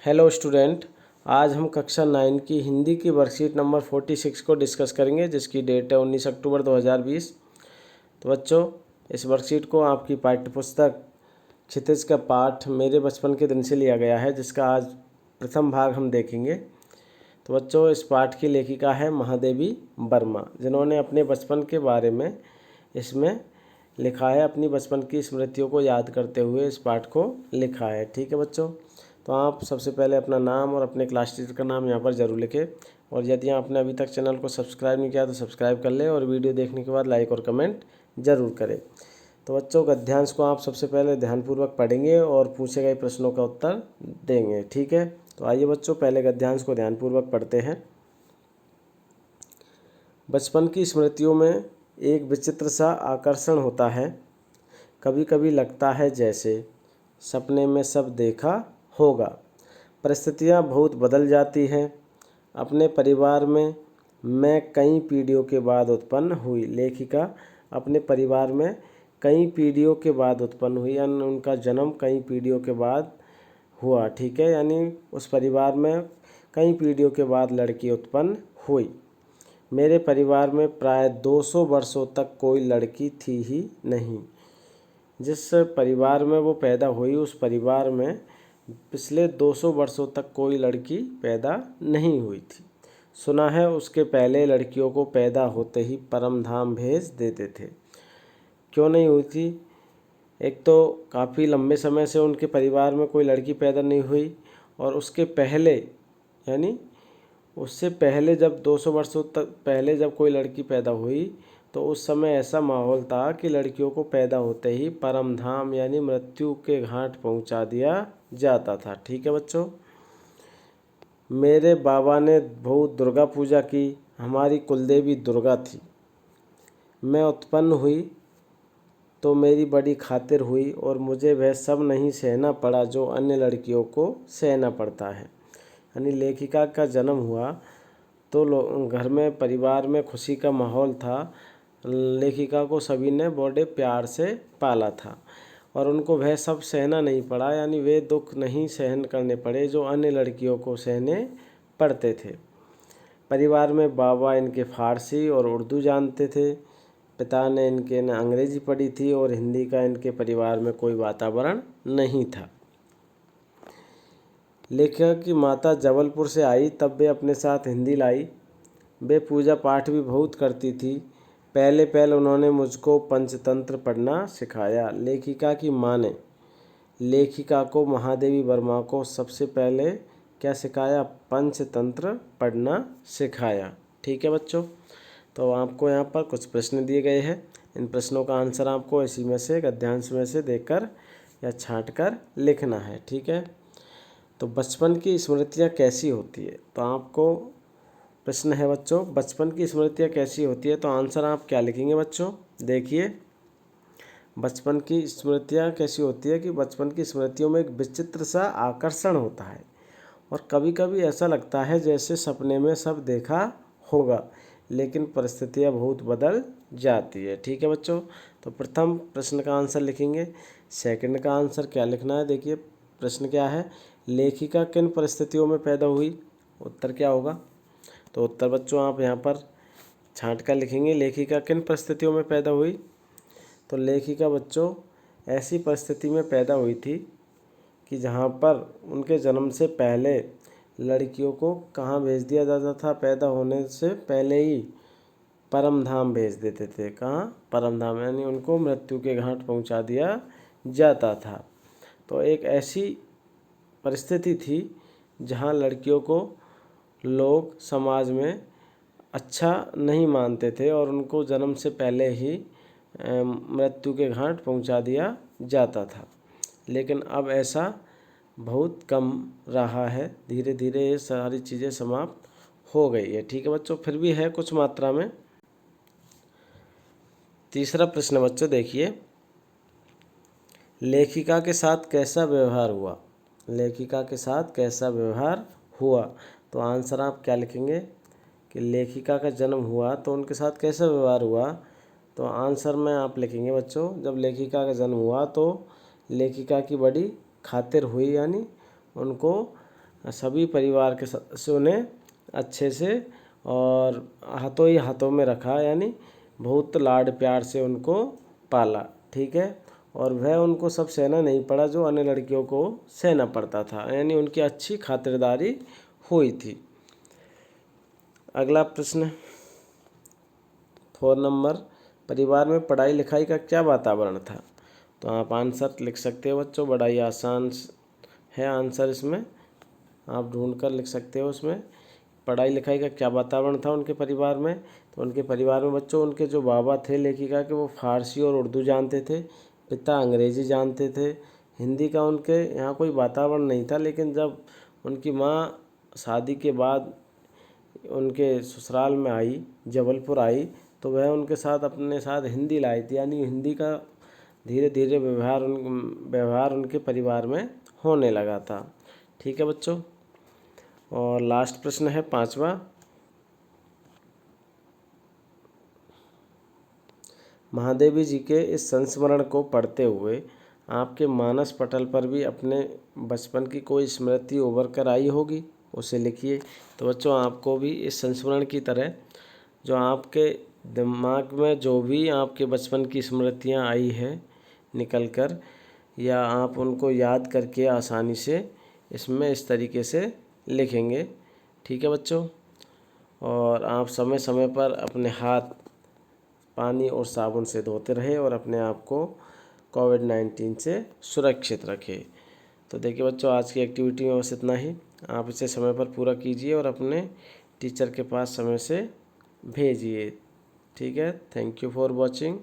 Hello student, आज हम कक्षा 9 की हिंदी की वर्कशीट नंबर 46 को डिस्कस करेंगे, जिसकी डेट है 19 अक्टूबर 2020। तो बच्चों, इस वर्कशीट को आपकी पाठ्यपुस्तक क्षितिज का पाठ मेरे बचपन के दिन से लिया गया है, जिसका आज प्रथम भाग हम देखेंगे। तो बच्चों, इस पाठ की लेखिका है महादेवी वर्मा, जिन्होंने अपने बचपन के बारे में इसमें लिखा है। अपनी बचपन की स्मृतियों को याद करते हुए इस पाठ को लिखा है। ठीक है बच्चों, तो आप सबसे पहले अपना नाम और अपने क्लास टीचर का नाम यहाँ पर ज़रूर लिखें। और यदि आपने अभी तक चैनल को सब्सक्राइब नहीं किया तो सब्सक्राइब कर लें, और वीडियो देखने के बाद लाइक और कमेंट ज़रूर करें। तो बच्चों, गद्यांश को आप सबसे पहले ध्यानपूर्वक पढ़ेंगे और पूछे गए प्रश्नों का उत्तर देंगे। ठीक है, तो आइए बच्चों, पहले गद्यांश को ध्यानपूर्वक पढ़ते हैं। बचपन की स्मृतियों में एक विचित्र सा आकर्षण होता है। कभी कभी लगता है जैसे सपने में सब देखा होगा। परिस्थितियाँ बहुत बदल जाती हैं। अपने परिवार में मैं कई पीढ़ियों के बाद उत्पन्न हुई। लेखिका अपने परिवार में कई पीढ़ियों के बाद उत्पन्न हुई, यानी उनका जन्म कई पीढ़ियों के बाद हुआ। ठीक है, यानी उस परिवार में कई पीढ़ियों के बाद लड़की उत्पन्न हुई। मेरे परिवार में प्राय 200 वर्षों तक कोई लड़की थी ही नहीं। जिस परिवार में वो पैदा हुई, उस परिवार में पिछले 200 वर्षों तक कोई लड़की पैदा नहीं हुई थी। सुना है उसके पहले लड़कियों को पैदा होते ही परम धाम भेज देते थे। क्यों नहीं हुई थी? एक तो काफ़ी लंबे समय से उनके परिवार में कोई लड़की पैदा नहीं हुई, और उसके पहले यानी उससे पहले जब 200 वर्षों तक पहले जब कोई लड़की पैदा हुई, तो उस समय ऐसा माहौल था कि लड़कियों को पैदा होते ही परम धाम यानी मृत्यु के घाट पहुंचा दिया जाता था। ठीक है बच्चों, मेरे बाबा ने बहुत दुर्गा पूजा की। हमारी कुलदेवी दुर्गा थी। मैं उत्पन्न हुई तो मेरी बड़ी खातिर हुई, और मुझे वह सब नहीं सहना पड़ा जो अन्य लड़कियों को सहना पड़ता है। यानी लेखिका का जन्म हुआ तो घर में परिवार में खुशी का माहौल था। लेखिका को सभी ने बड़े प्यार से पाला था, और उनको वह सब सहना नहीं पड़ा, यानी वे दुख नहीं सहन करने पड़े जो अन्य लड़कियों को सहने पड़ते थे। परिवार में बाबा इनके फारसी और उर्दू जानते थे। पिता ने इनके न अंग्रेजी पढ़ी थी, और हिंदी का इनके परिवार में कोई वातावरण नहीं था। लेखक की माता जबलपुर से आई, तब वे अपने साथ हिंदी लाई। वे पूजा पाठ भी बहुत करती थी। पहले पहले उन्होंने मुझको पंचतंत्र पढ़ना सिखाया। लेखिका की माँ ने लेखिका को महादेवी वर्मा को सबसे पहले क्या सिखाया? पंचतंत्र पढ़ना सिखाया। ठीक है बच्चों, तो आपको यहाँ पर कुछ प्रश्न दिए गए हैं। इन प्रश्नों का आंसर आपको इसी में से गद्यांश में से देखकर या छांट कर लिखना है। ठीक है, तो बचपन की स्मृतियाँ कैसी होती है? तो आपको प्रश्न है बच्चों, बचपन की स्मृतियाँ कैसी होती है? तो आंसर आप क्या लिखेंगे बच्चों? देखिए, बचपन की स्मृतियाँ कैसी होती है कि बचपन की स्मृतियों में एक विचित्र सा आकर्षण होता है, और कभी कभी ऐसा लगता है जैसे सपने में सब देखा होगा, लेकिन परिस्थितियाँ बहुत बदल जाती है। ठीक है बच्चों, तो प्रथम प्रश्न का आंसर लिखेंगे। सेकंड का आंसर क्या लिखना है? देखिए, प्रश्न क्या है? लेखिका किन परिस्थितियों में पैदा हुई? उत्तर क्या होगा? तो उत्तर बच्चों आप यहाँ पर छांट कर लिखेंगे। लेखिका किन परिस्थितियों में पैदा हुई? तो लेखिका बच्चों ऐसी परिस्थिति में पैदा हुई थी कि जहाँ पर उनके जन्म से पहले लड़कियों को कहाँ भेज दिया जाता था? पैदा होने से पहले ही परम धाम भेज देते थे। कहाँ? परम धाम, यानी उनको मृत्यु के घाट पहुँचा दिया जाता था। तो एक ऐसी परिस्थिति थी जहाँ लड़कियों को लोग समाज में अच्छा नहीं मानते थे, और उनको जन्म से पहले ही मृत्यु के घाट पहुंचा दिया जाता था। लेकिन अब ऐसा बहुत कम रहा है। धीरे धीरे ये सारी चीज़ें समाप्त हो गई है। ठीक है बच्चों, फिर भी है कुछ मात्रा में। तीसरा प्रश्न बच्चों देखिए, लेखिका के साथ कैसा व्यवहार हुआ? लेखिका के साथ कैसा व्यवहार हुआ? तो आंसर आप क्या लिखेंगे कि लेखिका का जन्म हुआ तो उनके साथ कैसा व्यवहार हुआ? तो आंसर में आप लिखेंगे बच्चों, जब लेखिका का जन्म हुआ तो लेखिका की बड़ी खातिर हुई, यानी उनको सभी परिवार के सदस्यों ने अच्छे से और हाथों ही हाथों में रखा, यानी बहुत लाड प्यार से उनको पाला। ठीक है, और वह उनको सब सहना नहीं पड़ा जो अन्य लड़कियों को सहना पड़ता था, यानी उनकी अच्छी खातिरदारी हुई थी। अगला प्रश्न 4 नंबर, परिवार में पढ़ाई लिखाई का क्या वातावरण था? तो आप आंसर लिख सकते हो बच्चों, बड़ा ही आसान है आंसर, इसमें आप ढूंढ कर लिख सकते हो। उसमें पढ़ाई लिखाई का क्या वातावरण था उनके परिवार में? तो उनके परिवार में बच्चों, उनके जो बाबा थे लेखिका के, वो फारसी और उर्दू जानते थे, पिता अंग्रेजी जानते थे। हिंदी का उनके यहाँ कोई वातावरण नहीं था, लेकिन जब उनकी माँ शादी के बाद उनके ससुराल में आई, जबलपुर आई, तो वह उनके साथ अपने साथ हिंदी लाई थी, यानी हिंदी का धीरे धीरे व्यवहार उनके परिवार में होने लगा था। ठीक है बच्चों, और लास्ट प्रश्न है 5वां, महादेवी जी के इस संस्मरण को पढ़ते हुए आपके मानस पटल पर भी अपने बचपन की कोई स्मृति उभर कर आई होगी, उसे लिखिए। तो बच्चों, आपको भी इस संस्मरण की तरह जो आपके दिमाग में जो भी आपके बचपन की स्मृतियाँ आई है निकल कर, या आप उनको याद करके आसानी से इसमें इस तरीके से लिखेंगे। ठीक है बच्चों, और आप समय समय पर अपने हाथ पानी और साबुन से धोते रहे और अपने आप को कोविड-19 से सुरक्षित रखें। तो देखिए बच्चों, आज की एक्टिविटी में बस इतना ही। आप इसे समय पर पूरा कीजिए और अपने टीचर के पास समय से भेजिए। ठीक है, थैंक यू फॉर वॉचिंग।